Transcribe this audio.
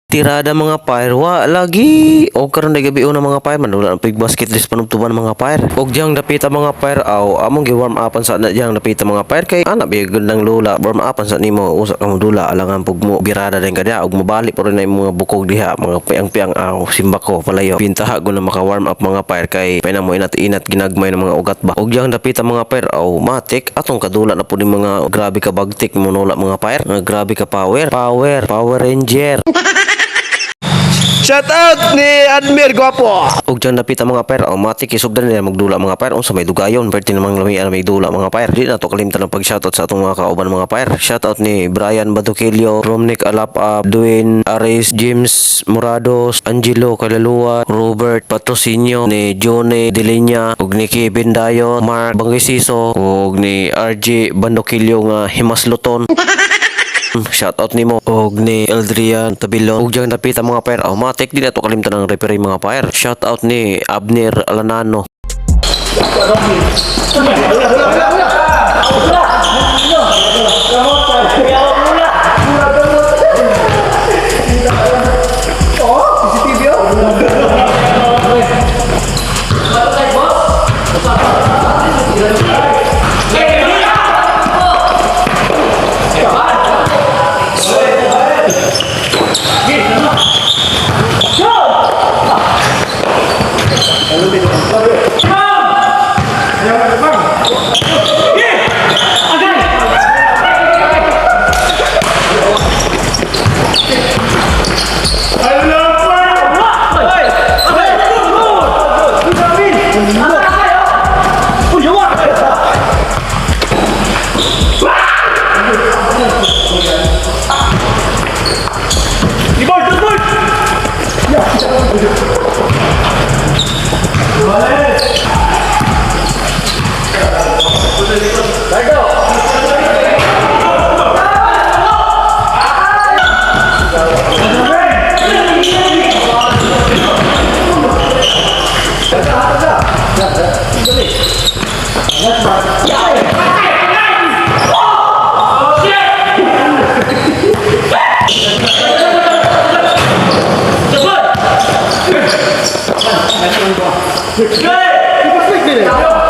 Tirada mga fire wa lagi o karon na gabi una mga fire man wala pig basket list panugtuban mga fire og diyang dapita mga fire aw among gi warm upan sa na diyang dapita mga fire kay ana bi gandang lula warm upan sa nimo usa ka mo dula alangan pug mo birada din kada og mobalik pero na mga bukog diha mga piang-piang aw simba ko palayo pintaha go na maka warm up mga fire kay pay na mo inat-inat ginagmay ng mga ugat ba og diyang dapita mga fire aw matik atong kadula na pud mga grabe ka bagtik mo nula mga fire grabe ka power ranger. Shout out ni Admir Guapo. Og dyan napita mga pair, automatic isugdan nila magdula mga pair. Unsa may dugayon, perti namang lamian may dula mga pair. Di na to kalimtan ng pag-shoutout sa atong mga kauban mga pair. Shoutout ni Brian Baduquilio, Romnick Alapa, Dwayne Ares, James Morados, Angelo Calalua, Robert Patrocinio, ni Johnny Delinya, ug ni Kevin Dayo, Mark Bangisiso, ug ni RJ Baduquilio nga Himasluton. Shoutout nimo og ni Eldrian Tabilon ug jang napita mga pair automatic di na to kalimtan ang referee mga pair. Shoutout ni Abner Alanano. Good!